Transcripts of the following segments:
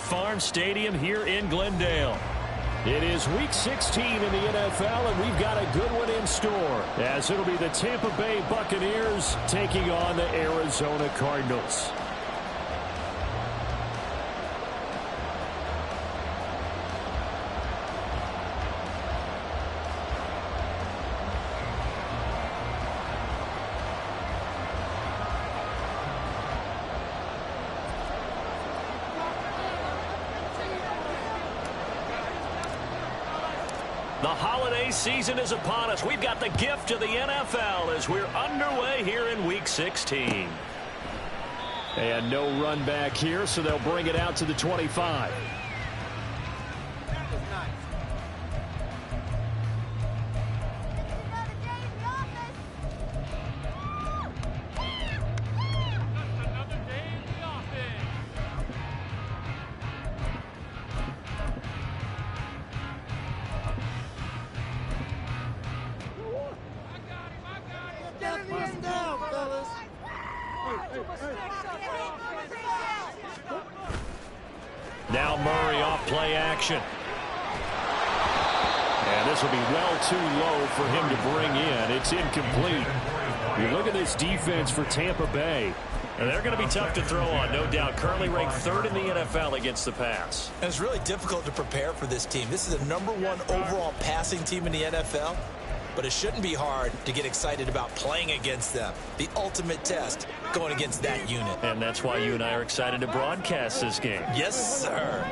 Farm Stadium here in Glendale. It is Week 16 in the NFL, and we've got a good one in store, as it'll be the Tampa Bay Buccaneers taking on the Arizona Cardinals. The holiday season is upon us. We've got the gift of the NFL as we're underway here in Week 16. And no run back here, so they'll bring it out to the 25. Now Murray off play action. And this will be well too low for him to bring in. It's incomplete. You look at this defense for Tampa Bay. And they're going to be tough to throw on, no doubt. Currently ranked third in the NFL against the pass. And it's really difficult to prepare for this team. This is the #1 overall passing team in the NFL. But it shouldn't be hard to get excited about playing against them. The ultimate test going against that unit. And that's why you and I are excited to broadcast this game. Yes, sir.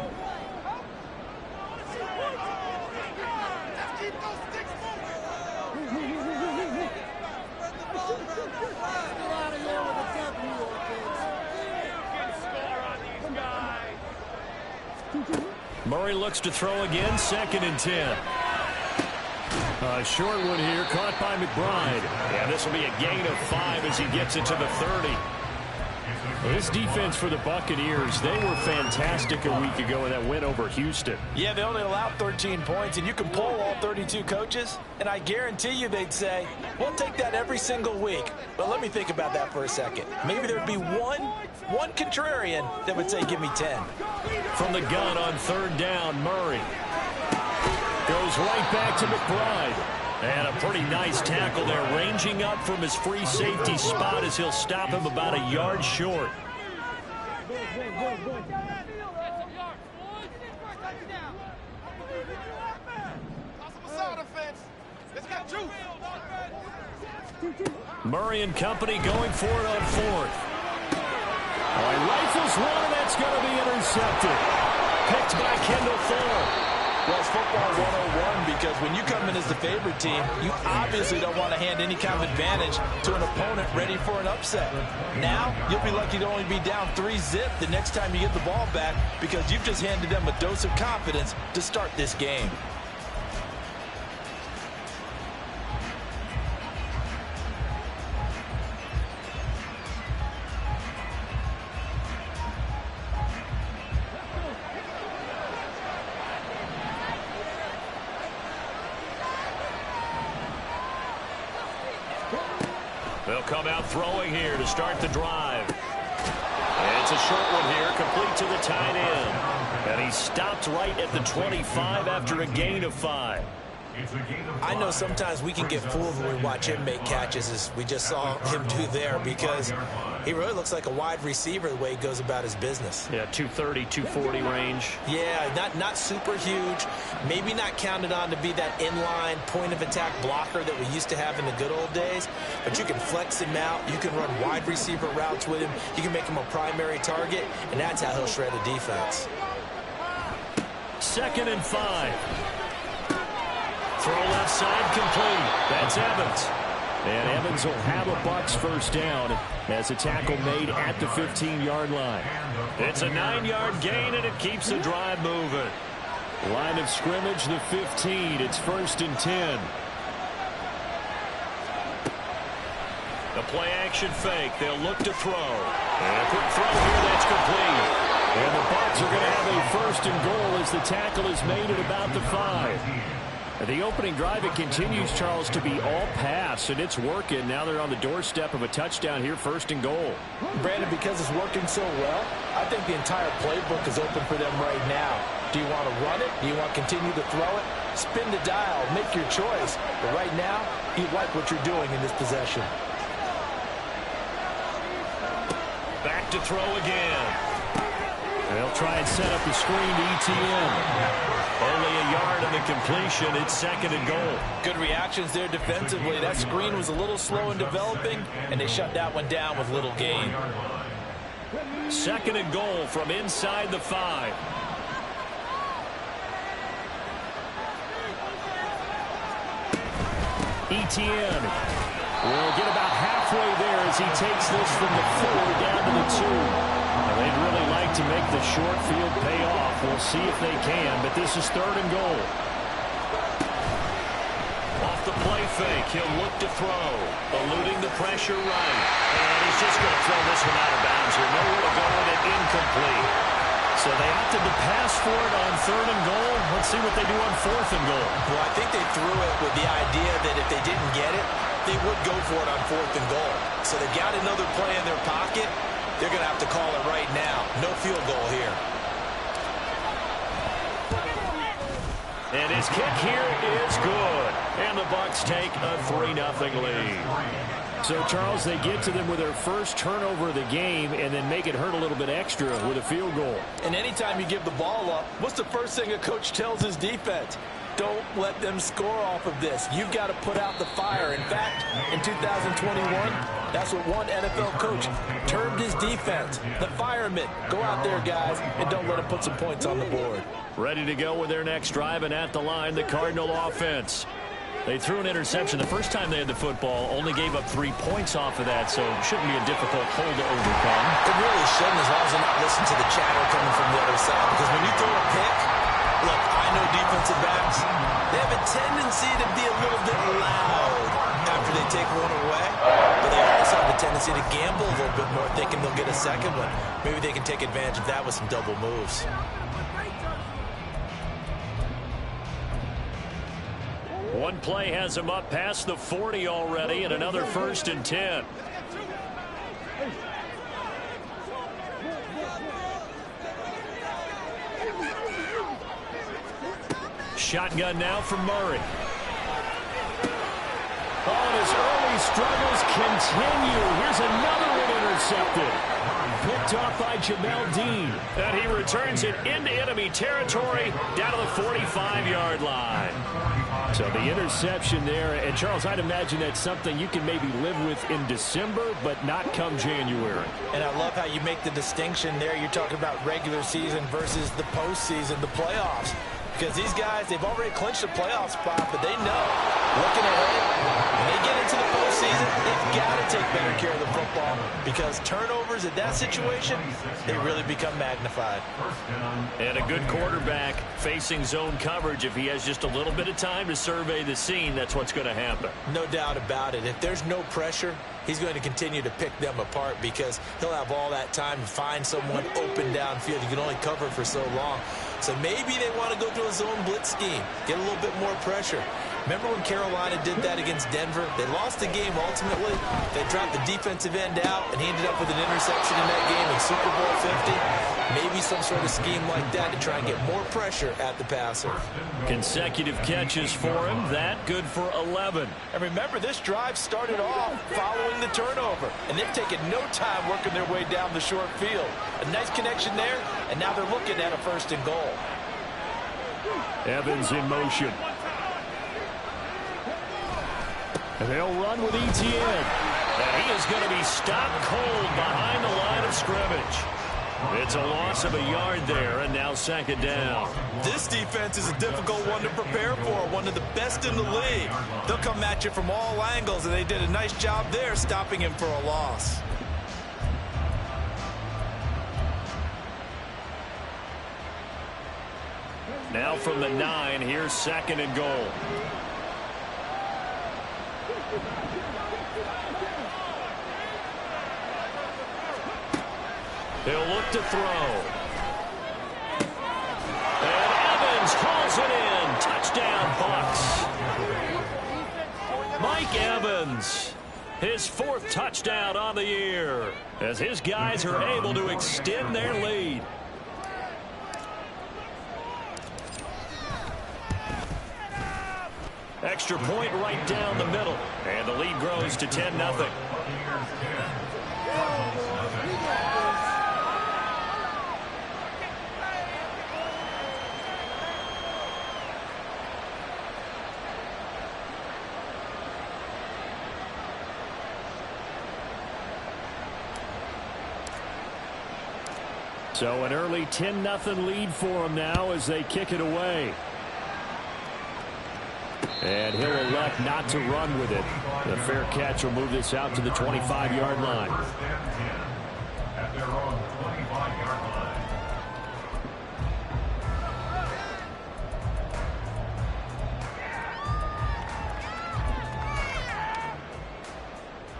Murray looks to throw again, 2nd and 10. A short one here, caught by McBride. And this will be a gain of 5 as he gets it to the 30. Well, this defense for the Buccaneers, they were fantastic a week ago in that win over Houston. Yeah, they only allowed 13 points, and you can poll all 32 coaches, and I guarantee you they'd say, we'll take that every single week. But let me think about that for a second. Maybe there'd be one contrarian that would say, give me 10. From the gun on 3rd down, Murray goes right back to McBride. And a pretty nice tackle there, ranging up from his free safety spot as he'll stop him about a yard short. Murray and company going for it on 4th. Oh, he rifles one, and that's going to be intercepted. Picked by Kendall Fuller. Well, it's football 101 because when you come in as the favorite team, you obviously don't want to hand any kind of advantage to an opponent ready for an upset. Now, you'll be lucky to only be down 3-zip the next time you get the ball back because you've just handed them a dose of confidence to start this game. They'll come out throwing here to start the drive. And it's a short one here, complete to the tight end. And he stopped right at the 25 after a gain of 5. I know sometimes we can get fooled when we watch him make catches, as we just saw him do there, because he really looks like a wide receiver the way he goes about his business. Yeah, 230, 240 range. Yeah, not super huge. Maybe not counted on to be that inline point-of-attack blocker that we used to have in the good old days, but you can flex him out. You can run wide receiver routes with him. You can make him a primary target, and that's how he'll shred a defense. 2nd and 5. Throw left side complete. That's Evans. And Evans will have a Bucs first down as a tackle made at the 15-yard line. It's a 9-yard gain, and it keeps the drive moving. Line of scrimmage, the 15. It's 1st and 10. The play action fake. They'll look to throw. And a quick throw here. That's complete. And the Bucs are going to have a 1st and goal as the tackle is made at about the 5. The opening drive, it continues, Charles, to be all pass, and it's working. Now they're on the doorstep of a touchdown here, 1st and goal. Brandon, because it's working so well, I think the entire playbook is open for them right now. Do you want to run it? Do you want to continue to throw it? Spin the dial, make your choice. But right now, you like what you're doing in this possession. Back to throw again. They'll try and set up the screen to ETN. Only a yard on the completion. It's 2nd and goal. Good reactions there defensively. That screen was a little slow in developing, and they shut that one down with little gain. 2nd and goal from inside the 5. ETN will get about halfway there as he takes this from the 4 down to the 2. They'd really like to make the short field pay off. We'll see if they can, but this is 3rd and goal. Off the play fake, he'll look to throw, eluding the pressure right. And he's just going to throw this one out of bounds here. Nowhere to go with it, incomplete. So they opted to pass for it on 3rd and goal. Let's see what they do on 4th and goal. Well, I think they threw it with the idea that if they didn't get it, they would go for it on 4th and goal. So they've got another play in their pocket. They're going to have to call it right now. No field goal here. And his kick here is good. And the Bucs take a 3-0 lead. So, Charles, they get to them with their first turnover of the game and then make it hurt a little bit extra with a field goal. And anytime you give the ball up, what's the first thing a coach tells his defense? Don't let them score off of this. You've got to put out the fire. In fact, in 2021, that's what one NFL coach termed his defense. The firemen. Go out there, guys, and don't let them put some points on the board. Ready to go with their next drive, and at the line, the Cardinal offense. They threw an interception the first time they had the football, only gave up 3 points off of that, so shouldn't be a difficult hole to overcome. It really shouldn't, as long as they're not listening to the chatter coming from the other side, because when you throw a pick, look, I know defensive backs, they have a tendency to be a little bit loud after they take one away, but they also have a tendency to gamble a little bit more, thinking they'll get a second one. Maybe they can take advantage of that with some double moves. One play has him up past the 40 already, and another 1st and 10. Shotgun now from Murray. Oh, and his early struggles continue. Here's another one intercepted. Picked off by Jamel Dean. And he returns it into enemy territory down to the 45-yard line. So the interception there. And, Charles, I'd imagine that's something you can maybe live with in December, but not come January. And I love how you make the distinction there. You're talking about regular season versus the postseason, the playoffs. Because these guys, they've already clinched a playoff spot, but they know, looking ahead, when they get into the postseason, they've got to take better care of the football because turnovers in that situation, they really become magnified. And a good quarterback facing zone coverage. If he has just a little bit of time to survey the scene, that's what's going to happen. No doubt about it. If there's no pressure, he's going to continue to pick them apart because he'll have all that time to find someone open downfield. You can only cover for so long. So maybe they want to go to a zone blitz scheme, get a little bit more pressure. Remember when Carolina did that against Denver? They lost the game ultimately. They dropped the defensive end out, and he ended up with an interception in that game in Super Bowl 50. Maybe some sort of scheme like that to try and get more pressure at the passer. Consecutive catches for him. That good for 11. And remember, this drive started off following the turnover, and they've taken no time working their way down the short field. A nice connection there, and now they're looking at a 1st and goal. Evans in motion. And they'll run with ETN. And he is going to be stopped cold behind the line of scrimmage. It's a loss of a yard there, and now 2nd down. This defense is a difficult one to prepare for, one of the best in the league. They'll come at you from all angles, and they did a nice job there stopping him for a loss. Now from the 9, here's 2nd and goal. He'll look to throw. And Evans hauls it in. Touchdown. Touchdown, Bucks. Mike Evans, his 4th touchdown on the year, as his guys are able to extend their lead. Extra point right down the middle, and the lead grows to 10-0. So an early 10-0 lead for them now as they kick it away. And he'll elect not to run with it. The fair catch will move this out to the 25-yard line. At their own 25-yard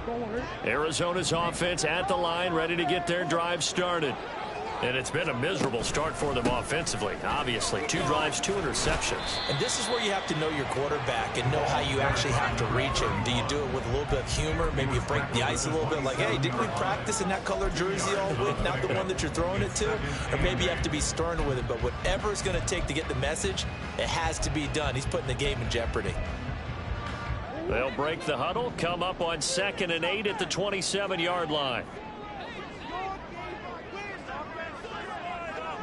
line. Arizona's offense at the line, ready to get their drive started. And it's been a miserable start for them offensively. Obviously, 2 drives, 2 interceptions. And this is where you have to know your quarterback and know how you actually have to reach him. Do you do it with a little bit of humor? Maybe you break the ice a little bit, like, hey, didn't we practice in that color jersey all week, not the one that you're throwing it to? Or maybe you have to be stern with it. But whatever it's going to take to get the message, it has to be done. He's putting the game in jeopardy. They'll break the huddle, come up on 2nd and 8 at the 27-yard line.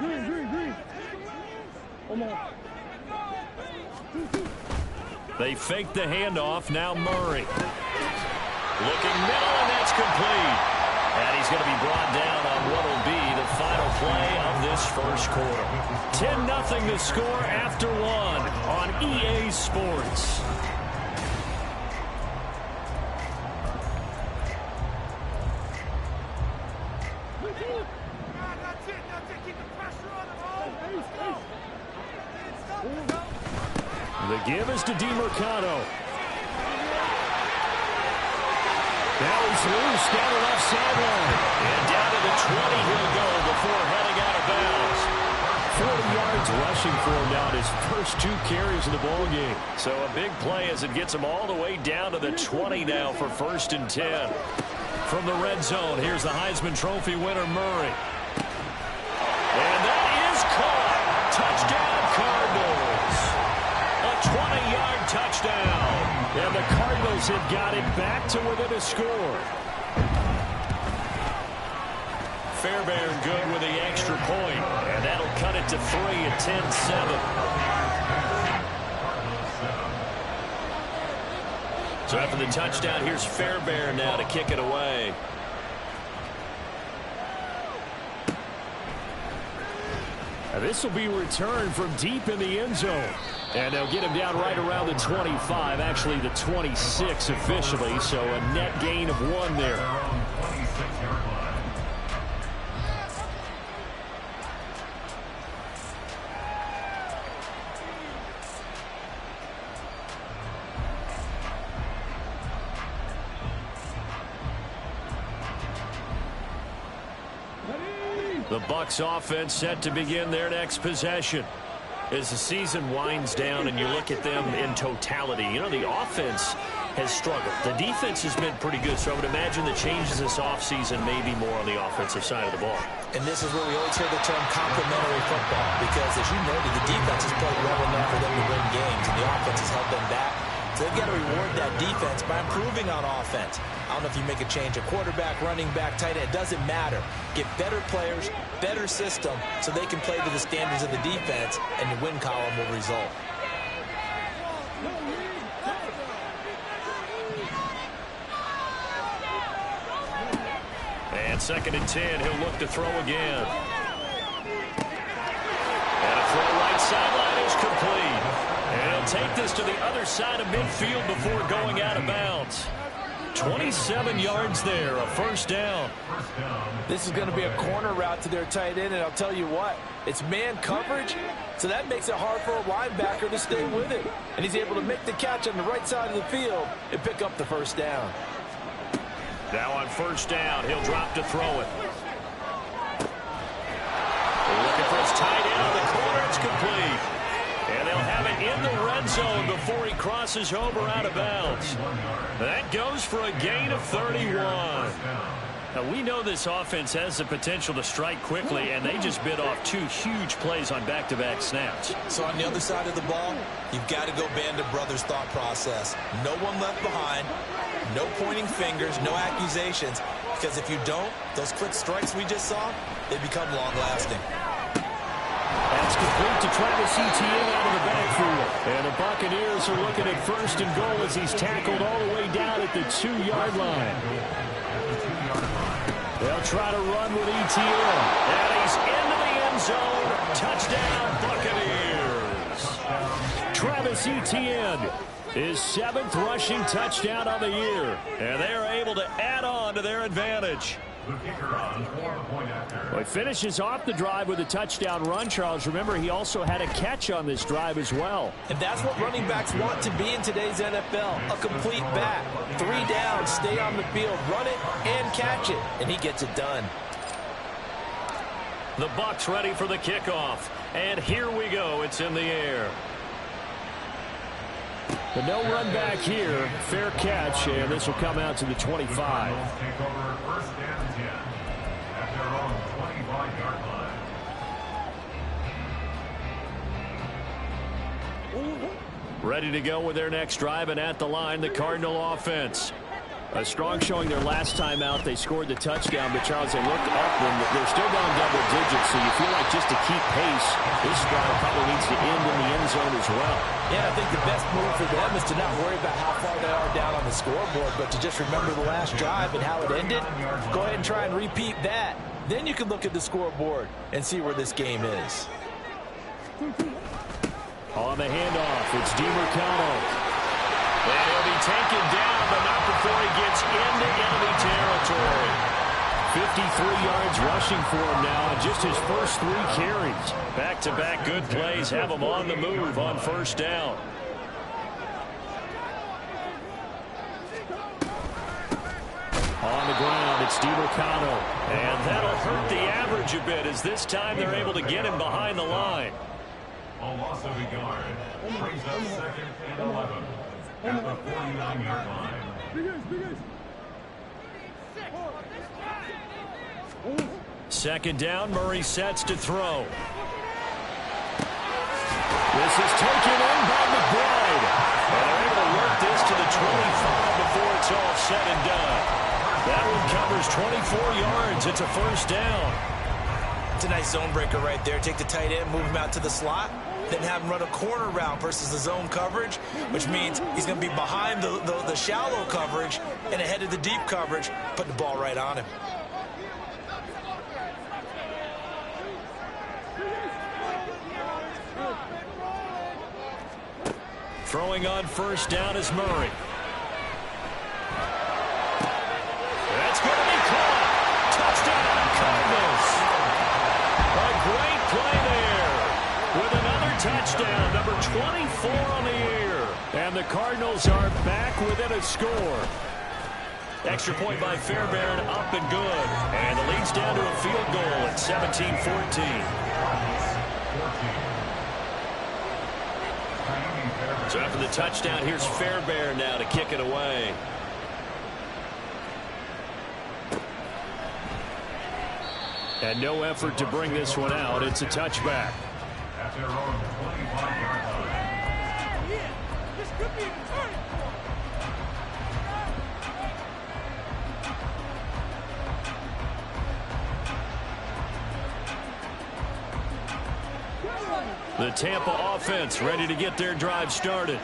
Green. Come on. They fake the handoff. Now Murray. Looking middle, and that's complete. And he's going to be brought down on what will be the final play of this first quarter. 10-0 the score after 1 on EA Sports. The give is to DeMercado. Now he's loose down the left sideline. And down to the 20 he'll go before heading out of bounds. 40 yards rushing for him now in his first 2 carries of the ball game. So a big play as it gets him all the way down to the 20 now for 1st and 10. From the red zone, here's the Heisman Trophy winner, Murray. And that is caught. Touchdown, Cardinals. A 20-yard touchdown. And the Cardinals have got it back to within a score. Fairbairn good with the extra point. And that'll cut it to 3 at 10-7. So after the touchdown, here's Fairbairn now to kick it away. Now this will be returned from deep in the end zone. And they'll get him down right around the 25, actually the 26 officially, so a net gain of 1 there. The Bucs offense set to begin their next possession. As the season winds down and you look at them in totality, you know, the offense has struggled. The defense has been pretty good, so I would imagine the changes this offseason may be more on the offensive side of the ball. And this is where we always hear the term complementary football, because as you noted, the defense has played well enough for them to win games, and the offense has held them back. So they've got to reward that defense by improving on offense. I don't know if you make a change, a quarterback, running back, tight end, it doesn't matter. Get better players, better system, so they can play to the standards of the defense, and the win column will result. And 2nd and 10, he'll look to throw again. And a throw right sideline is complete. And he'll take this to the other side of midfield before going out of bounds. 27 yards there, a 1st down. This is going to be a corner route to their tight end, and I'll tell you what, it's man coverage, so that makes it hard for a linebacker to stay with it. And he's able to make the catch on the right side of the field and pick up the 1st down. Now on 1st down, he'll drop to throw it. Looking for his tight end on the corner, it's complete. And they'll have it in the red zone before he crosses over out of bounds. That goes for a gain of 31. Now, we know this offense has the potential to strike quickly, and they just bit off 2 huge plays on back-to-back snaps. So on the other side of the ball, you've got to go Band of Brothers thought process. No one left behind, no pointing fingers, no accusations, because if you don't, those quick strikes we just saw, they become long-lasting. That's complete to Travis Etienne out of the backfield. And the Buccaneers are looking at 1st and goal as he's tackled all the way down at the 2-yard line. They'll try to run with Etienne. And he's into the end zone. Touchdown, Buccaneers. Travis Etienne, his 7th rushing touchdown on the year. And they are able to add on to their advantage. Well, he finishes off the drive with a touchdown run, Charles. Remember, he also had a catch on this drive as well. And that's what running backs want to be in today's NFL, a complete back. 3 downs, stay on the field, run it, and catch it. And he gets it done. The Bucs ready for the kickoff. And here we go. It's in the air. But no run back here. Fair catch, and this will come out to the 25. Ready to go with their next drive, and at the line, the Cardinal offense. A strong showing their last time out. They scored the touchdown, but Charles, they looked up when they're still down double digits, so you feel like just to keep pace, this drive probably needs to end in the end zone as well. Yeah, I think the best move for them is to not worry about how far they are down on the scoreboard, but to just remember the last drive and how it ended. Go ahead and try and repeat that. Then you can look at the scoreboard and see where this game is. On the handoff, it's DiMercado. And he'll be taken down, but not before he gets into enemy territory. 53 yards rushing for him now, just his first 3 carries. Back-to-back good plays have him on the move on 1st down. On the ground, it's DiMercado. And that'll hurt the average a bit, as this time they're able to get him behind the line. A loss of a yard brings up 2nd and 11 at the 49-yard line. 2nd down, Murray sets to throw. This is taken in by McBride. And they're able to work this to the 25 before it's all said and done. That one covers 24 yards. It's a 1st down. It's a nice zone breaker right there. Take the tight end, move him out to the slot, then have him run a corner route versus the zone coverage, which means he's going to be behind the shallow coverage and ahead of the deep coverage, putting the ball right on him. Throwing on 1st down is Murray. That's going to be caught. Touchdown, Cardinals. A great play there with another touchdown, number 24 on the year. And the Cardinals are back within a score. Extra point by Fairbairn, up and good. And the lead's down to a field goal at 17-14. So after the touchdown, here's Fairbairn now to kick it away. And no effort to bring this one out. It's a touchback. At their own 25-yard line. This could be a return. The Tampa offense ready to get their drive started.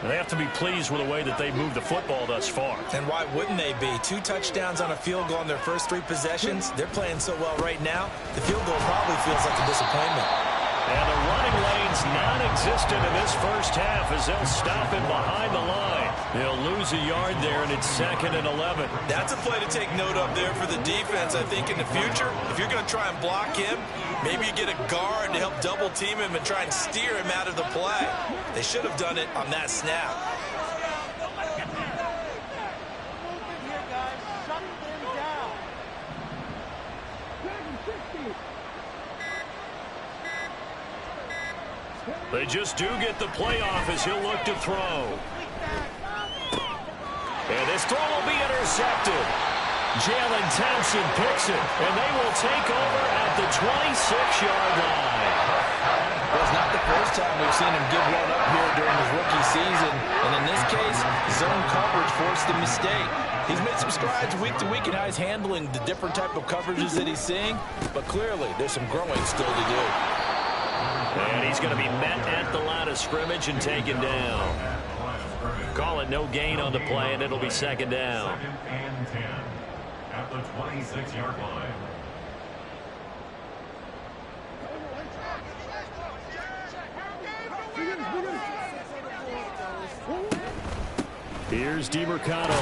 They have to be pleased with the way that they moved the football thus far. And why wouldn't they be? 2 touchdowns on a field goal in their first 3 possessions. They're playing so well right now, the field goal probably feels like a disappointment. And the running lane's non-existent in this first half as they'll stop him behind the line. They'll lose a yard there, and it's 2nd and 11. That's a play to take note of there for the defense, I think, in the future. If you're going to try and block him, maybe you get a guard to help double team him and try and steer him out of the play. They should have done it on that snap. They just do get the playoff as he'll look to throw. And this throw will be intercepted. Jalen Thompson picks it, and they will take over at the 26-yard line. Well, it's not the first time we've seen him give one up here during his rookie season. And in this case, zone coverage forced the mistake. He's made some strides week to week in how he's handling the different type of coverages that he's seeing. But clearly, there's some growing still to do. And he's going to be met at the line of scrimmage and taken down. Call it no gain on the play, and it'll be second down. Second and 10 at the 26-yard line. Here's DeMercado.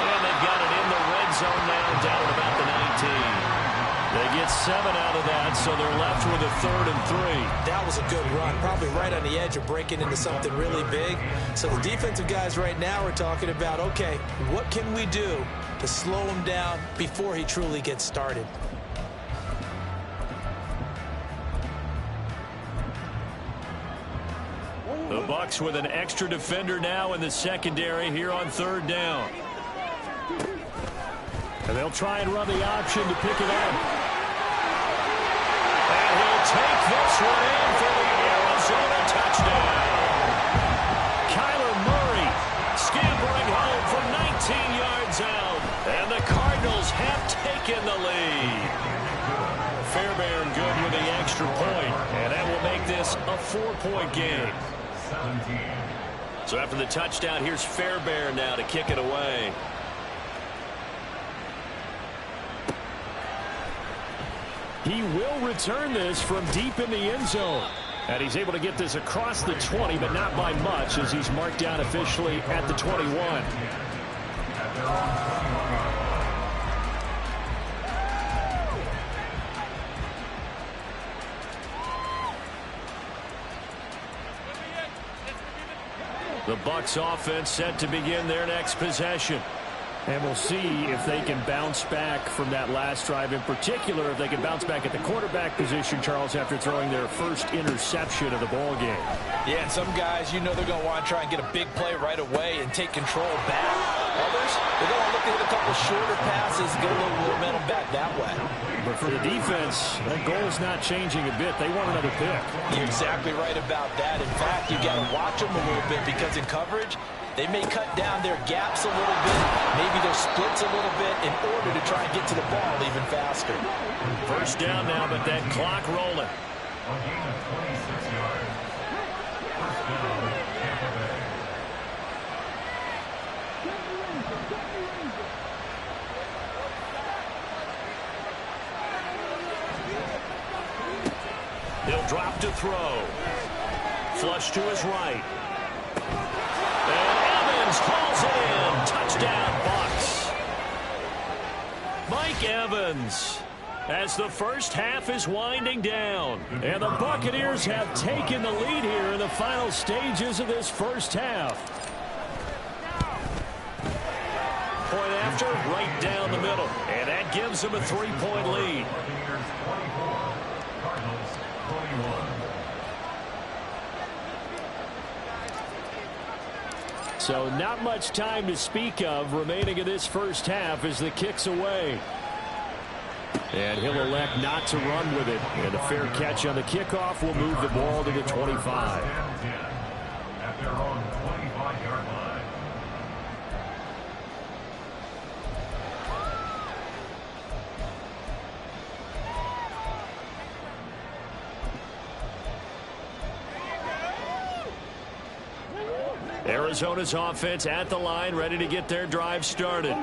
And they've got it in the red zone now, down at about the 19. They get 7 out of that, so they're left with a 3rd and 3. That was a good run, probably right on the edge of breaking into something really big. So the defensive guys right now are talking about, okay, what can we do to slow him down before he truly gets started? The Bucs with an extra defender now in the secondary here on 3rd down. And they'll try and run the option to pick it up. And he'll take this one in for the Arizona touchdown. Kyler Murray scampering home from 19 yards out. And the Cardinals have taken the lead. Fairbairn good with the extra point. And that will make this a 4-point game. 17. So after the touchdown, here's Fairbairn now to kick it away. He will return this from deep in the end zone. And he's able to get this across the 20, but not by much, as he's marked down officially at the 21. The Bucs offense set to begin their next possession. And we'll see if they can bounce back from that last drive. In particular, if they can bounce back at the quarterback position, Charles, after throwing their first interception of the ball game. Yeah, and some guys, you know they're going to want to try and get a big play right away and take control back. Others, they're going to look to hit a couple shorter passes, get a little momentum back that way. But for the defense, that goal's not changing a bit. They want another pick. You're exactly right about that. In fact, you got to watch them a little bit because in coverage, they may cut down their gaps a little bit, maybe their splits a little bit in order to try and get to the ball even faster. First down now, but that clock rolling. A gain of 26 yards. First down, Tampa Bay. He'll drop to throw. Flush to his right. And Evans hauls it in. Touchdown, Bucs. Mike Evans, as the first half is winding down. And the Buccaneers have taken the lead here in the final stages of this first half. Point after, right down the middle. And that gives them a 3-point lead. Buccaneers 24, Cardinals 21. So not much time to speak of remaining in this first half as the kick's away. And he'll elect not to run with it. And a fair catch on the kickoff will move the ball to the 25. At their own 25-yard line. Arizona's offense at the line, ready to get their drive started.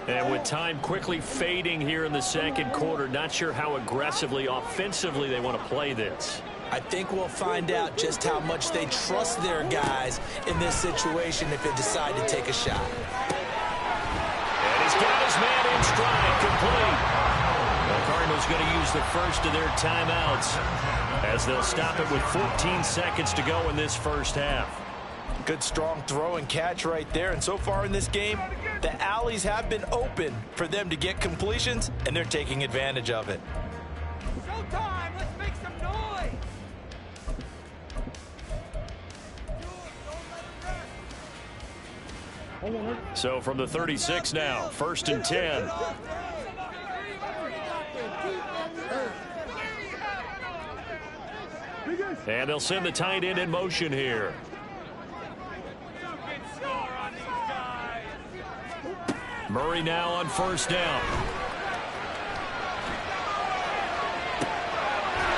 And with time quickly fading here in the second quarter, not sure how aggressively, offensively they want to play this. I think we'll find out just how much they trust their guys in this situation if they decide to take a shot. And he's got his man in stride, complete. The Cardinals going to use the first of their timeouts as they'll stop it with 14 seconds to go in this first half. Good strong throw and catch right there. And so far in this game, the alleys have been open for them to get completions, and they're taking advantage of it. Showtime! Let's make some noise! So from the 36 now, 1st and 10. And they'll send the tight end in motion here. Murray now on 1st down.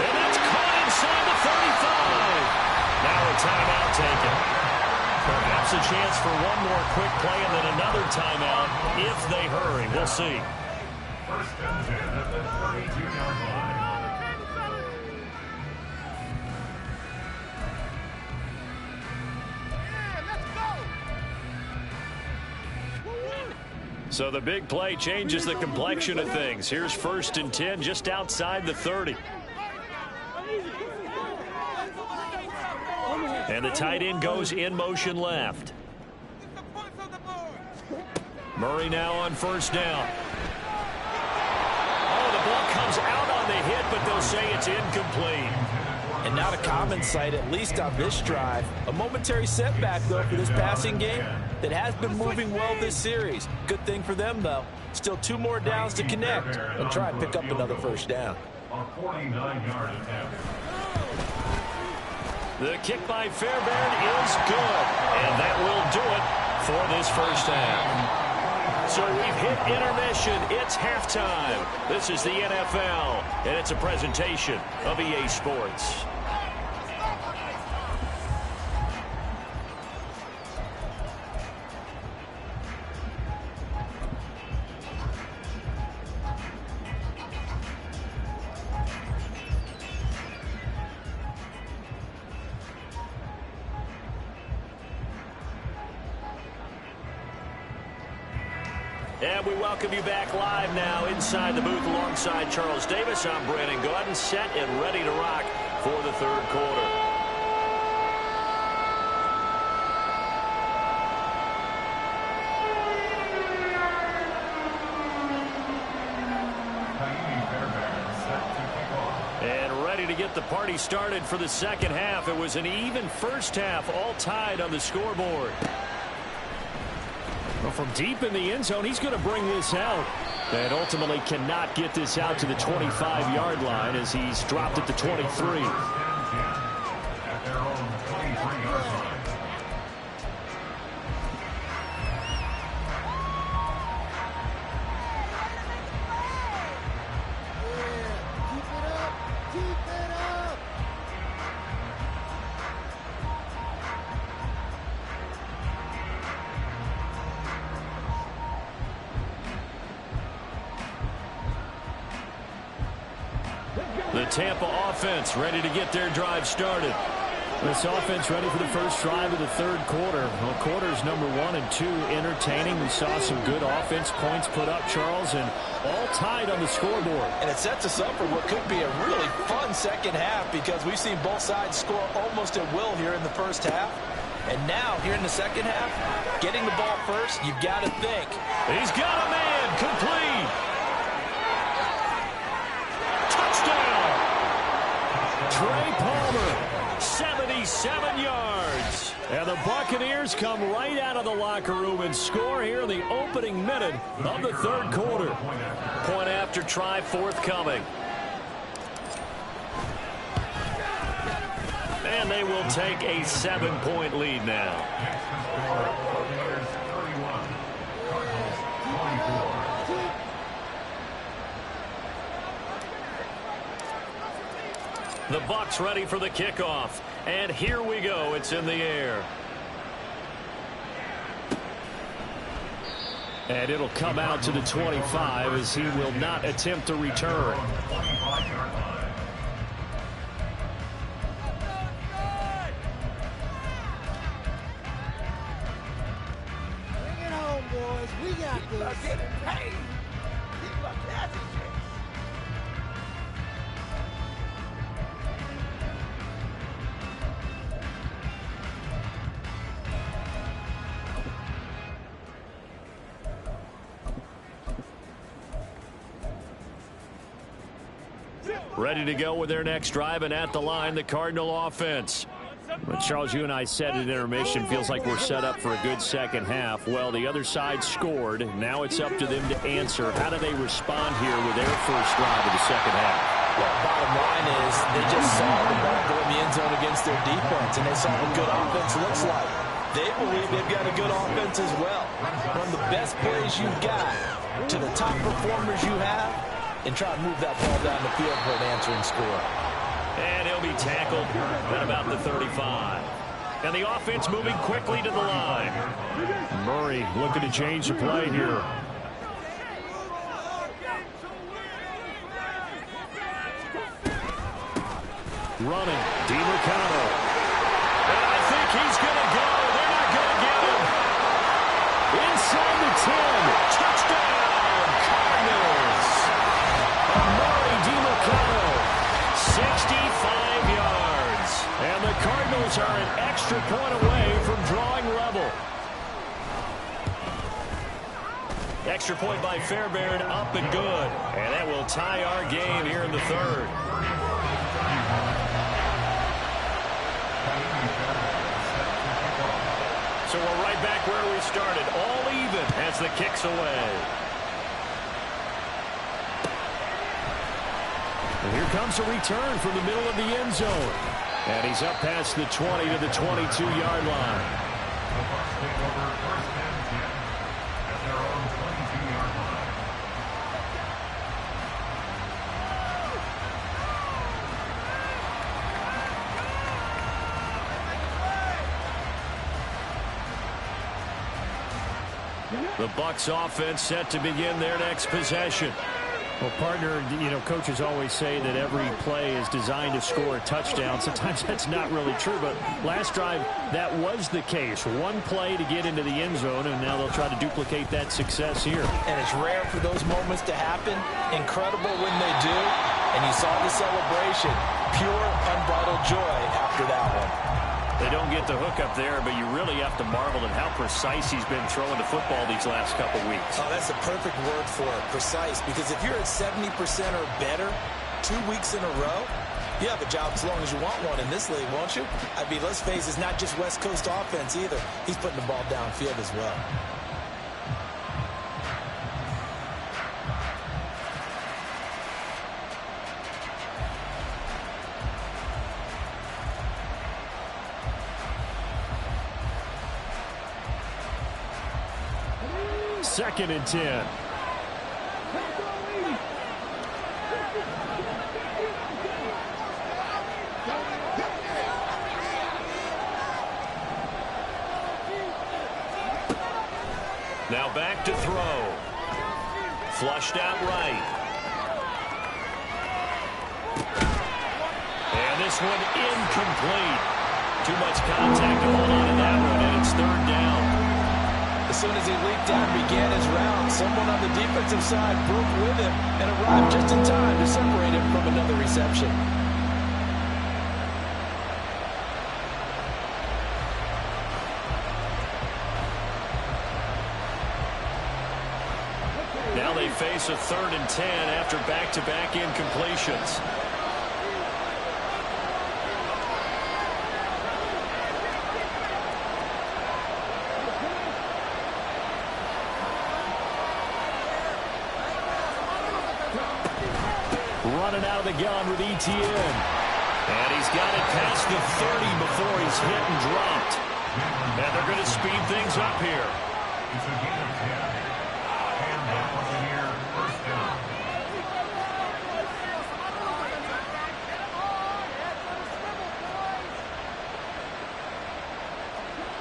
And that's caught inside the 35. Now a timeout taken. Perhaps a chance for one more quick play and then another timeout if they hurry. We'll see. 1st and 10 at the 32-yard line. So the big play changes the complexion of things. Here's 1st and 10 just outside the 30. And the tight end goes in motion left. Murray now on 1st down. Oh, the ball comes out on the hit, but they'll say it's incomplete. And not a common sight, at least on this drive. A momentary setback, though, for this passing game that has been moving well this series. Good thing for them, though. Still 2 more downs to connect and try and pick up another 1st down. A 49-yard attempt. The kick by Fairbairn is good, and that will do it for this 1st half. So we've hit intermission. It's halftime. This is the NFL, and it's a presentation of EA Sports. And we welcome you back live now inside the booth alongside Charles Davis. I'm Brandon Gaudin, set and ready to rock for the 3rd quarter. And ready to get the party started for the 2nd half. It was an even 1st half, all tied on the scoreboard. Well, from deep in the end zone, he's going to bring this out. And ultimately cannot get this out to the 25-yard line as he's dropped at the 23. At their own 23-yard line. The Tampa offense ready to get their drive started. This offense ready for the first drive of the 3rd quarter. Well, quarters number 1 and 2 entertaining. We saw some good offense points put up, Charles, and all tied on the scoreboard. And it sets us up for what could be a really fun 2nd half because we've seen both sides score almost at will here in the 1st half. And now, here in the 2nd half, getting the ball first, you've got to think. He's got a man, complete. Touchdown. Trey Palmer, 77 yards. And the Buccaneers come right out of the locker room and score here in the opening minute of the 3rd quarter. Point after try forthcoming. And they will take a 7-point lead now. The Bucs ready for the kickoff. And here we go. It's in the air. And it'll come out to the 25 as he will not attempt to return. Bring it home, boys. We got this. People are getting paid. People are catching checks. Ready to go with their next drive, and at the line, the Cardinal offense. But Charles, you and I said at intermission, feels like we're set up for a good second half. Well, the other side scored. Now it's up to them to answer. How do they respond here with their first drive of the second half? Well, bottom line is they just saw the ball go in the end zone against their defense, and they saw what good offense looks like. They believe they've got a good offense as well. Run the best plays you've got to the top performers you have, and try to move that ball down the field for an answering score. And he'll be tackled at about the 35. And the offense moving quickly to the line. Murray looking to change the play here. Running, DeMarcano. And I think he's going to go. They're not going to get him. Inside the 10. Touchdown, Cardinals. Murray DeMarcano, 65 yards. And the Cardinals are an extra point away from drawing level. Extra point by Fairbairn, up and good. And that will tie our game here in the third. So we're right back where we started, all even as the kick's away. And here comes a return from the middle of the end zone. And he's up past the 20 to the 22-yard line. The Bucs take over first and 10 at their own 22-yard line. The Bucs offense set to begin their next possession. Well, partner, you know, coaches always say that every play is designed to score a touchdown. Sometimes that's not really true, but last drive, that was the case. One play to get into the end zone, and now they'll try to duplicate that success here. And it's rare for those moments to happen. Incredible when they do. And you saw the celebration. Pure, unbridled joy after that one. They don't get the hook up there, but you really have to marvel at how precise he's been throwing the football these last couple weeks. Oh, that's a perfect word for it, precise. Because if you're at 70% or better 2 weeks in a row, you have a job as long as you want one in this league, won't you? I mean, let's face it, it's not just West Coast offense either. He's putting the ball downfield as well. Second and 10. Now back to throw. Flushed out right. And this one incomplete. Too much contact to hold on to that one, and it's third down. As soon as he leaked out and began his round, someone on the defensive side broke with him and arrived just in time to separate him from another reception. Now they face a 3rd and 10 after back-to-back incompletions. Running out of the gun with Etienne. And he's got it past the 30 before he's hit and dropped. And they're going to speed things up here. It's a gain of 10. And that was a near first down.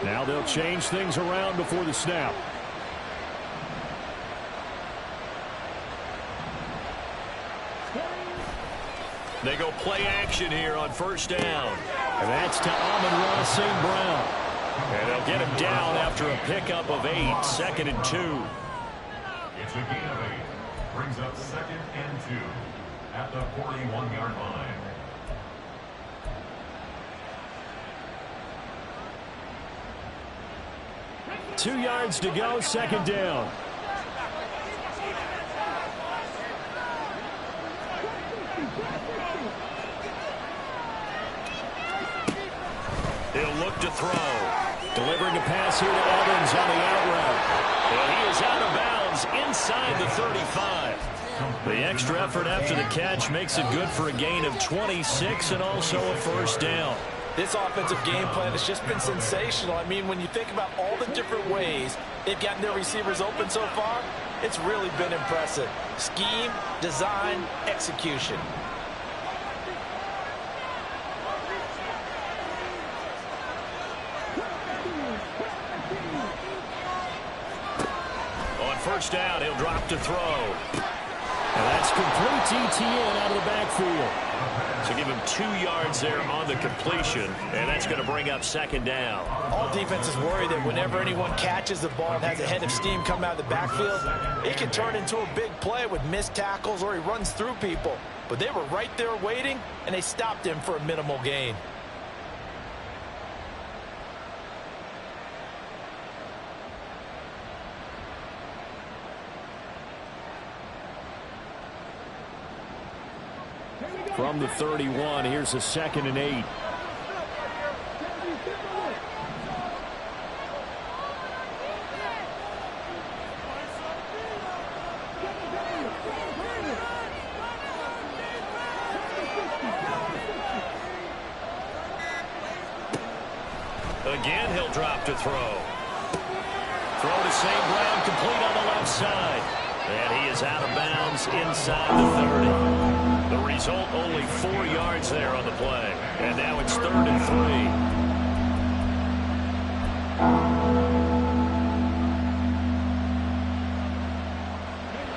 Now they'll change things around before the snap. They go play action here on first down. And that's to Amon-Ra St. Brown. And they'll get him down after a pickup of 8, 2nd and 2. It's a gain of 8. Brings up 2nd and 2 at the 41-yard line. Two yards to go, second down. He'll look to throw. Delivering a pass here to Evans on the out route. And he is out of bounds inside the 35. The extra effort after the catch makes it good for a gain of 26 and also a first down. This offensive game plan has just been sensational. I mean, when you think about all the different ways they've gotten their receivers open so far, it's really been impressive. Scheme, design, execution. On first down, he'll drop to throw. And that's complete ETN out of the backfield. So give him 2 yards there on the completion, and that's going to bring up second down. All defenses worry that whenever anyone catches the ball and has a head of steam come out of the backfield, it can turn into a big play with missed tackles or he runs through people. But they were right there waiting, and they stopped him for a minimal gain. From the 31, here's a 2nd and 8. Again, he'll drop to throw. Throw to St. Brown, complete on the left side. And he is out of bounds inside the 30. The result, only 4 yards there on the play. And now it's 3rd and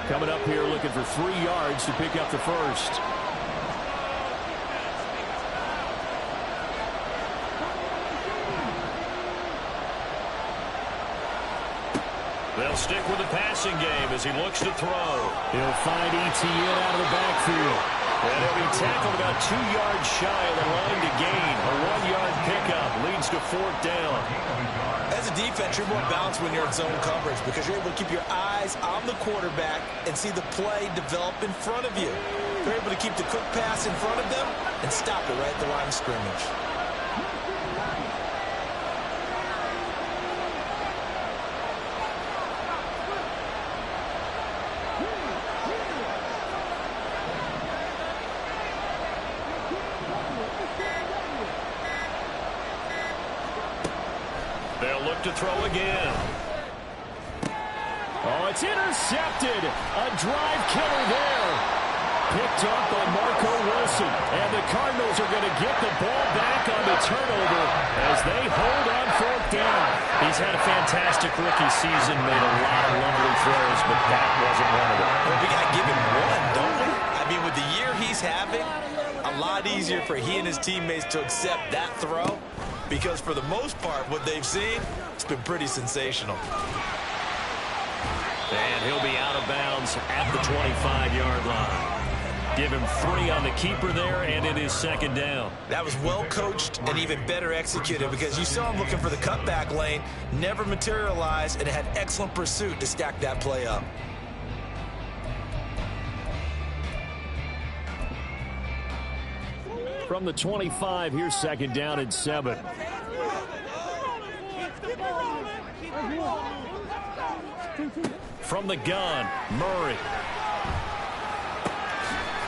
3. Coming up here looking for 3 yards to pick up the first. They'll stick with the passing game as he looks to throw. He'll find ETN out of the backfield. And he'll be tackled about 2 yards shy of the line to gain. A 1-yard pickup leads to 4th down. As a defense, you're more balanced when you're in zone coverage because you're able to keep your eyes on the quarterback and see the play develop in front of you. You're able to keep the quick pass in front of them and stop it right at the line of scrimmage. They'll look to throw again. Oh, it's intercepted. A drive killer there. Picked up by Marco Wilson. And the Cardinals are going to get the ball back on the turnover as they hold on 4th down. He's had a fantastic rookie season, made a lot of lovely throws, but that wasn't one of them. Well, we got to give him one, don't we? I mean, with the year he's having, a lot easier for he and his teammates to accept that throw. Because for the most part, what they've seen, it's been pretty sensational. And he'll be out of bounds at the 25-yard line. Give him 3 on the keeper there, and it is 2nd down. That was well coached and even better executed because you saw him looking for the cutback lane, never materialized, and had excellent pursuit to stack that play up. From the 25, here's 2nd down and 7. From the gun, Murray.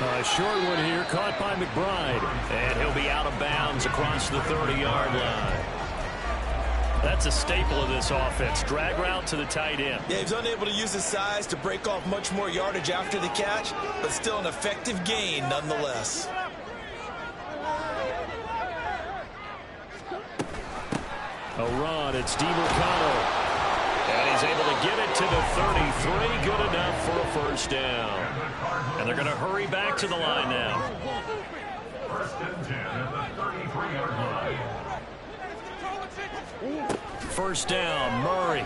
A short one here, caught by McBride. And he'll be out of bounds across the 30-yard line. That's a staple of this offense. Drag route to the tight end. Yeah, he's unable to use his size to break off much more yardage after the catch, but still an effective gain nonetheless. A run, it's DiMercado. And he's able to get it to the 33. Good enough for a first down. And they're going to hurry back to the line now. 1st and 10 at the 33-yard line. First down, Murray.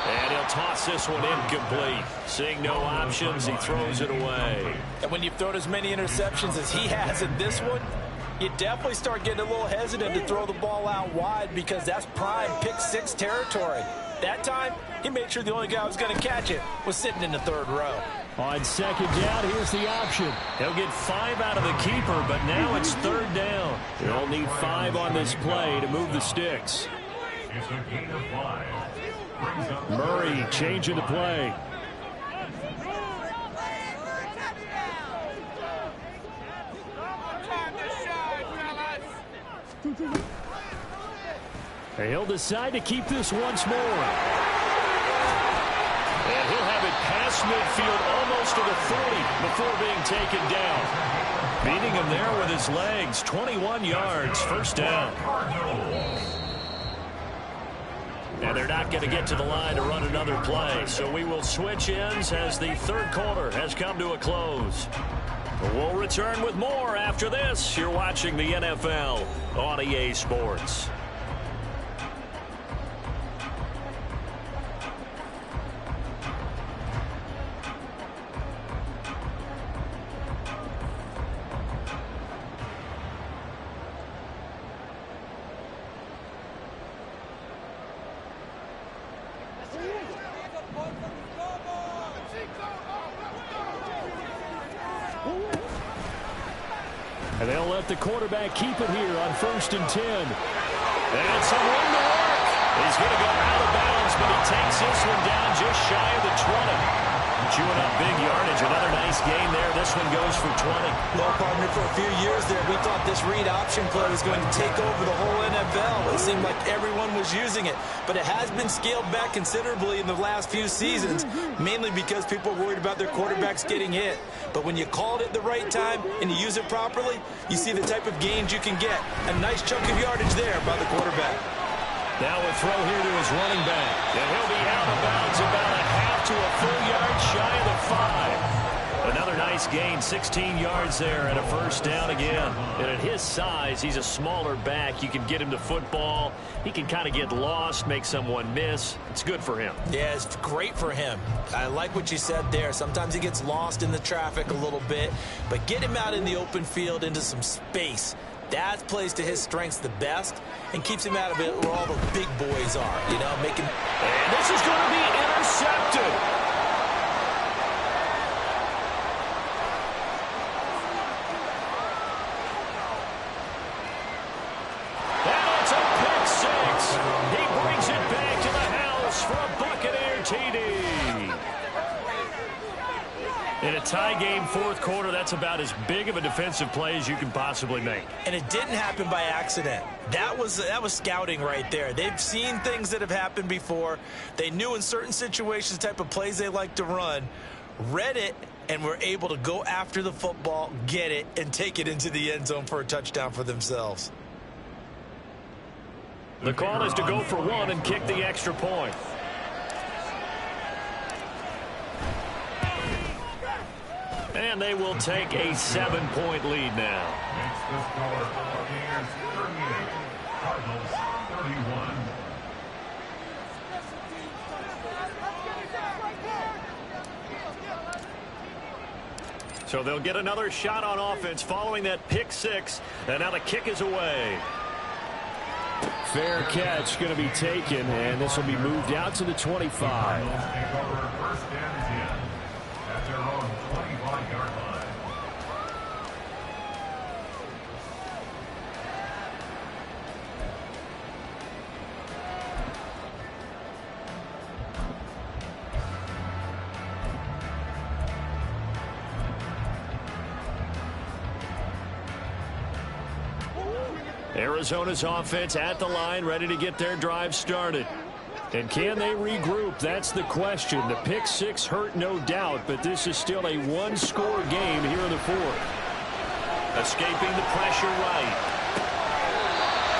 And he'll toss this one incomplete. Seeing no options, he throws it away. And when you've thrown as many interceptions as he has in this one, you definitely start getting a little hesitant to throw the ball out wide because that's prime pick-6 territory. That time, he made sure the only guy who was going to catch it was sitting in the 3rd row. On second down, here's the option. He'll get 5 out of the keeper, but now it's third down. They'll need 5 on this play to move the sticks. It's a gain of 5. Brings up Murray changing the play. And he'll decide to keep this once more. And he'll have it past midfield almost to the 40 before being taken down. Beating him there with his legs. 21 yards, first down. And they're not going to get to the line to run another play. So we will switch ends as the third quarter has come to a close. We'll return with more after this. You're watching the NFL on EA Sports. And they'll let the quarterback keep it here on 1st and 10. And some room to work. He's going to go out of bounds, but he takes this one down just shy of the 20. Chewing up big yardage. Another nice gain there. This one goes for 20. Well, partner, for a few years there, we thought this read option play was going to take over the whole NFL. It seemed like everyone was using it, but it has been scaled back considerably in the last few seasons, mainly because people are worried about their quarterbacks getting hit. But when you call it at the right time and you use it properly, you see the type of gains you can get. A nice chunk of yardage there by the quarterback. Now a throw here to his running back. And he'll be out of bounds about a half to a full yard shy of the 5. Another nice gain, 16 yards there and a first down again. And at his size, he's a smaller back. You can get him to football. He can kind of get lost, make someone miss. It's good for him. Yeah, it's great for him. I like what you said there. Sometimes he gets lost in the traffic a little bit, but get him out in the open field into some space. That plays to his strengths the best and keeps him out of it where all the big boys are, you know, making... And this is going to be intercepted. And it's a pick 6. He brings it back to the house for a Buccaneer TD. In a tie game, fourth quarter, that's about as big of a defensive play as you can possibly make. And it didn't happen by accident. That was scouting right there. They've seen things that have happened before. They knew in certain situations the type of plays they like to run, read it, and were able to go after the football, get it, and take it into the end zone for a touchdown for themselves. The call is to go for 1 and kick the extra point. And they will take a 7-point lead now. Makes the score Buccaneers 38, Cardinals 31. So they'll get another shot on offense following that pick 6. And now the kick is away. Fair catch going to be taken, and this will be moved out to the 25. Cardinals take over 1st and 10 at their own 25-yard line. Arizona's offense at the line, ready to get their drive started. And can they regroup? That's the question. The pick 6 hurt, no doubt, but this is still a one-score game here in the fourth. Escaping the pressure right.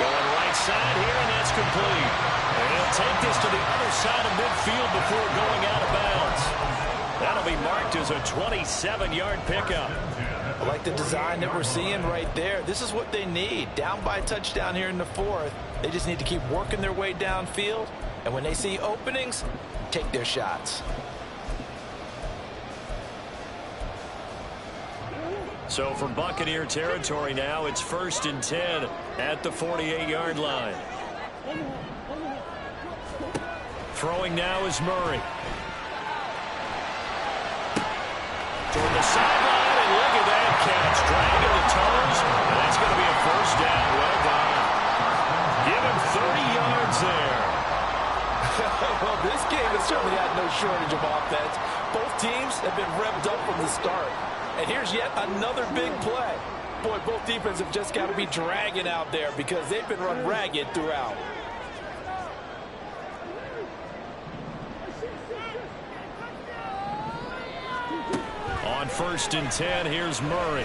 Going right side here, and that's complete. And he'll take this to the other side of midfield before going out of bounds. That'll be marked as a 27-yard pickup. I like the design that we're seeing right there. This is what they need. Down by a touchdown here in the fourth. They just need to keep working their way downfield. And when they see openings, take their shots. So from Buccaneer territory now, it's 1st and 10 at the 48-yard line. Throwing now is Murray. Toward the sideline, and look at that catch. Dragging the toes, and that's going to be a first down. Well done. Give him 30 yards there. Well, this game has certainly had no shortage of offense. Both teams have been revved up from the start. And here's yet another big play. Boy, both defenses have just got to be dragging out there because they've been run ragged throughout. On 1st and 10, here's Murray.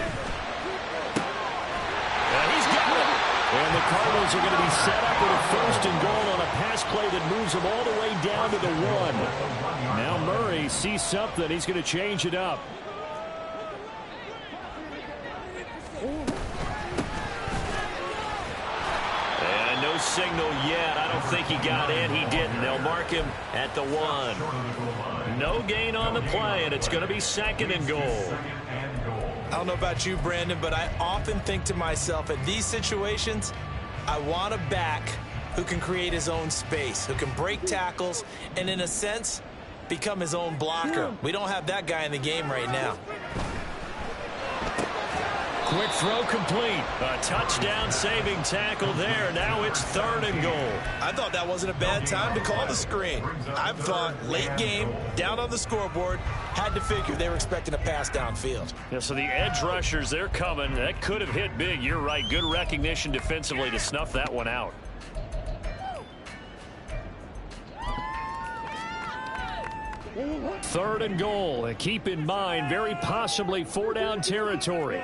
And he's got it. And the Cardinals are going to be set up with a 1st and goal on a pass play that moves them all the way down to the 1. Now Murray sees something. He's going to change it up. And no signal yet. I don't think he got in. He didn't. They'll mark him at the 1. No gain on the play, and it's going to be 2nd and goal. I don't know about you, Brandon, but I often think to myself, at these situations, I want a back who can create his own space, who can break tackles, and in a sense, become his own blocker. We don't have that guy in the game right now. Quick throw complete. A touchdown saving tackle there. Now it's 3rd and goal. I thought that wasn't a bad time to call the screen. I thought late game, down on the scoreboard, had to figure they were expecting a pass downfield. Yeah, so the edge rushers, they're coming. That could have hit big. You're right. Good recognition defensively to snuff that one out. Third and goal. And keep in mind, very possibly 4-down territory.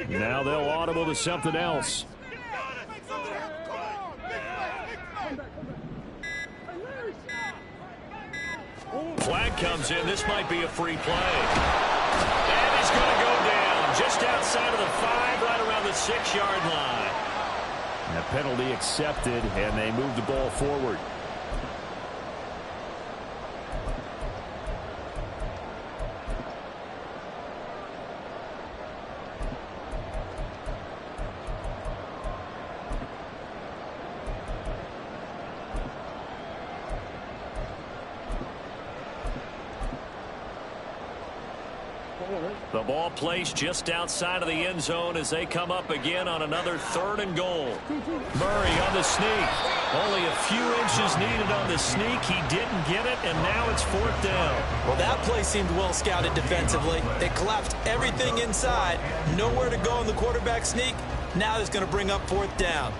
Now they'll audible to something else. Flag comes in. This might be a free play. And he's going to go down just outside of the 5, right around the 6-yard line. And a penalty accepted, and they move the ball forward. The ball placed just outside of the end zone as they come up again on another 3rd and goal. Murray on the sneak. Only a few inches needed on the sneak. He didn't get it, and now it's 4th down. Well, that play seemed well scouted defensively. They collapsed everything inside. Nowhere to go in the quarterback sneak. Now it's going to bring up 4th down.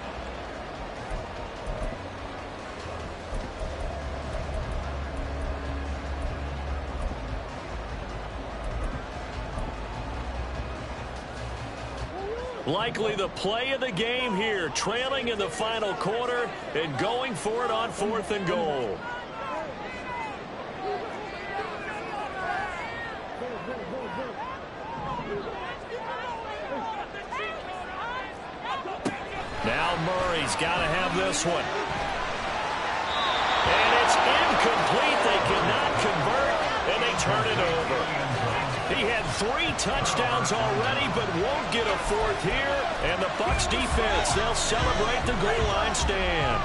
Likely the play of the game here, trailing in the final quarter and going for it on 4th and goal. Now Murray's got to have this one. And it's incomplete. They cannot convert, and they turn it over. He had 3 touchdowns already, but won't get a 4th here. And the Bucs defense, they'll celebrate the goal line stand.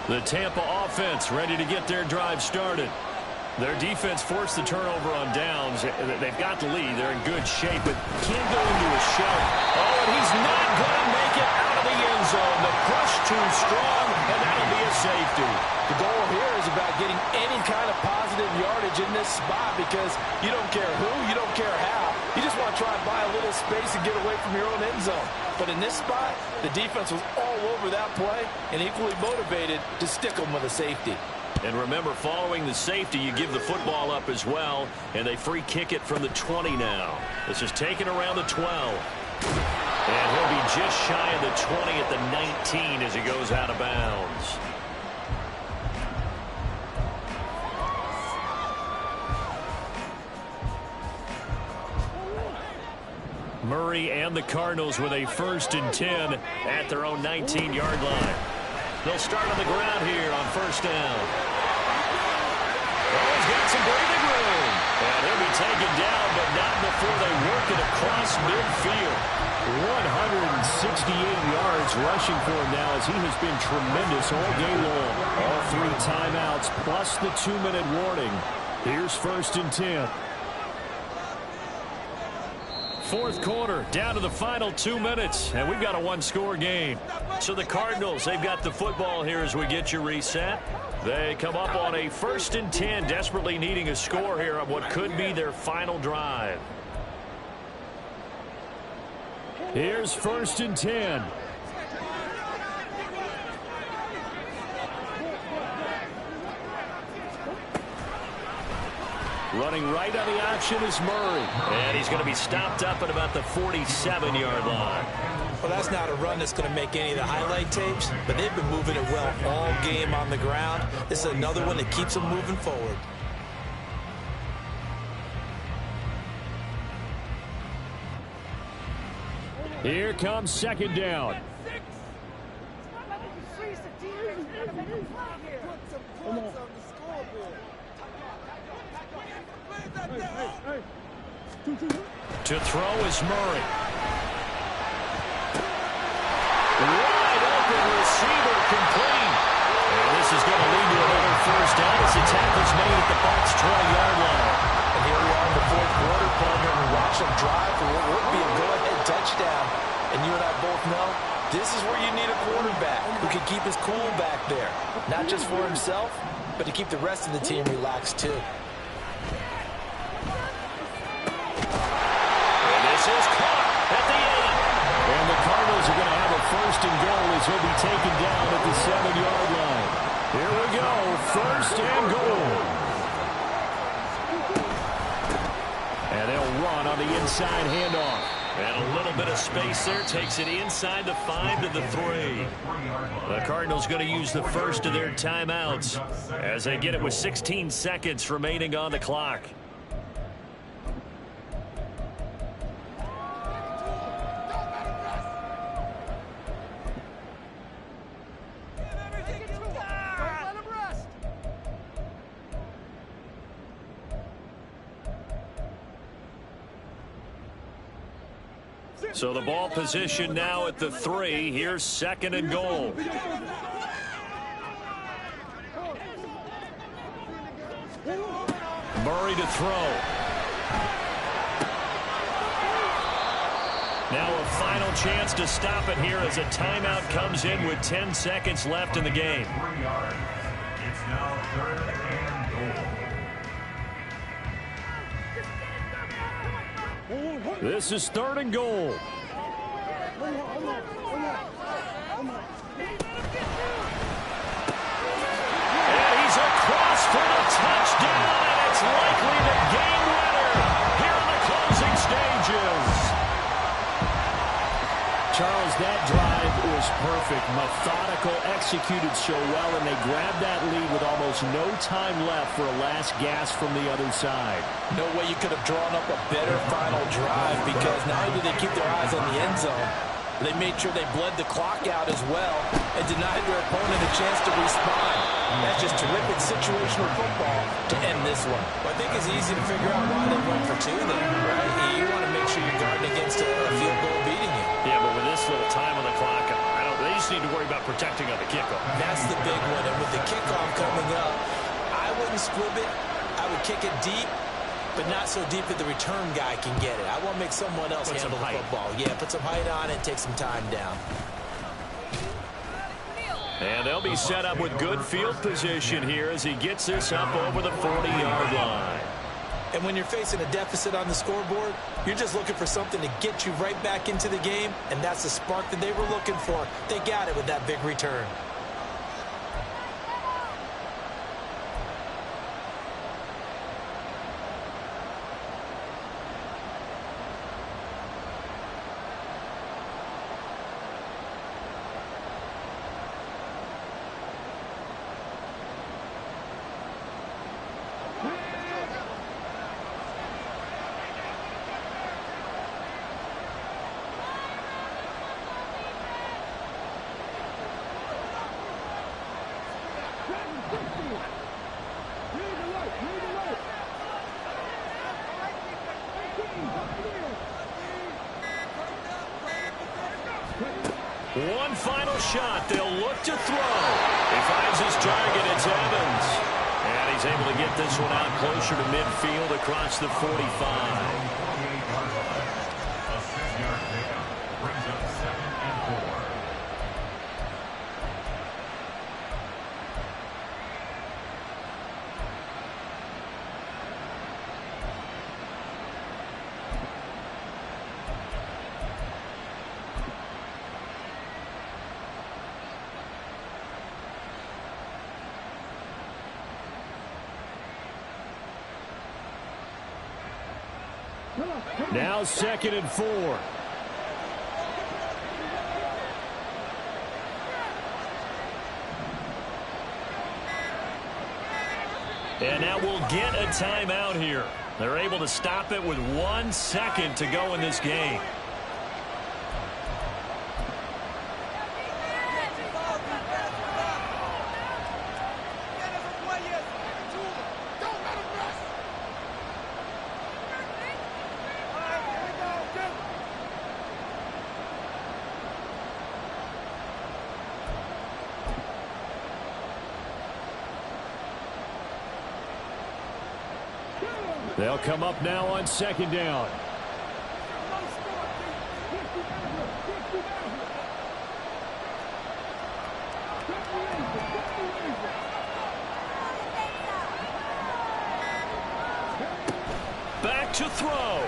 The Tampa offense ready to get their drive started. Their defense forced the turnover on downs. They've got the lead. They're in good shape, but can't go into a shell. Oh, and he's not going to make it out of the end zone. The push too strong, and that'll be a safety. The goal here is about getting any kind of positive yardage in this spot because you don't care who, you don't care how. You just want to try and buy a little space and get away from your own end zone. But in this spot, the defense was all over that play and equally motivated to stick them with a safety. And remember, following the safety, you give the football up as well, and they free kick it from the 20 now. This is taken around the 12. And he'll be just shy of the 20 at the 19 as he goes out of bounds. Murray and the Cardinals with a 1st and 10 at their own 19-yard line. They'll start on the ground here on 1st down. Oh, he's got some breathing room. And he'll be taken down, but not before they work it across midfield. 168 yards rushing for him now as he has been tremendous all day long. All 3 timeouts plus the 2-minute warning. Here's 1st and 10. 4th quarter, down to the final 2 minutes, and we've got a 1-score game. So the Cardinals, they've got the football here as we get you reset. They come up on a 1st and 10, desperately needing a score here on what could be their final drive. Here's 1st and 10. Running right on the option is Murray. And he's going to be stopped up at about the 47-yard line. Well, that's not a run that's going to make any of the highlight tapes, but they've been moving it well all game on the ground. This is another one that keeps them moving forward. Here comes 2nd down. To throw is Murray. Wide open receiver complete. And this is going to lead to another 1st down as the tackle's made at the Bucs 20-yard line. And here we are in the 4th quarter, partner, and watch them drive for what would be a go-ahead touchdown. And you and I both know this is where you need a quarterback who can keep his cool back there. Not just for himself, but to keep the rest of the team relaxed too. This is caught at the 8. And the Cardinals are going to have a 1st and goal as he'll be taken down at the 7-yard line. Here we go, 1st and goal. And they'll run on the inside handoff. And a little bit of space there takes it inside the 5 to the 3. The Cardinals going to use the first of their timeouts as they get it with 16 seconds remaining on the clock. So the ball position now at the 3. Here's 2nd and goal. Murray to throw. Now a final chance to stop it here as a timeout comes in with 10 seconds left in the game. 3 yards. It's now 3rd and goal. This is 3rd and goal. And he's across for the touchdown, and it's likely the game winner here in the closing stages. Charles, that drive was perfect. Methodical, executed so well, and they grabbed that lead with almost no time left for a last gasp from the other side. No way you could have drawn up a better final drive, because not only did they keep their eyes on the end zone, they made sure they bled the clock out as well and denied their opponent a chance to respond. That's just terrific situational football to end this one. Well, I think it's easy to figure out why they went for 2 there, right? You want to make sure you're guarding against a field goal beating you. Yeah, but with this little time on the clock, they just need to worry about protecting on the kickoff. That's the big one. And with the kickoff coming up, I wouldn't squib it. I would kick it deep, but not so deep that the return guy can get it. I want to make someone else handle the football. Yeah, put some height on it, take some time down. And they'll be set up with good field position here as he gets this up over the 40-yard line. And when you're facing a deficit on the scoreboard, you're just looking for something to get you right back into the game, and that's the spark that they were looking for. They got it with that big return. One final shot. They'll look to throw. He finds his target. It's Evans. And he's able to get this one out closer to midfield across the 45. A 6-yard pickup brings up 2nd and 4. Now 2nd and 4. And now we'll get a timeout here. They're able to stop it with 1 second to go in this game. They'll come up now on 2nd down. Back to throw.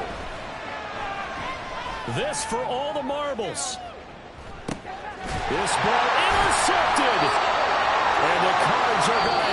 This for all the marbles. This ball intercepted. And the Cards are going to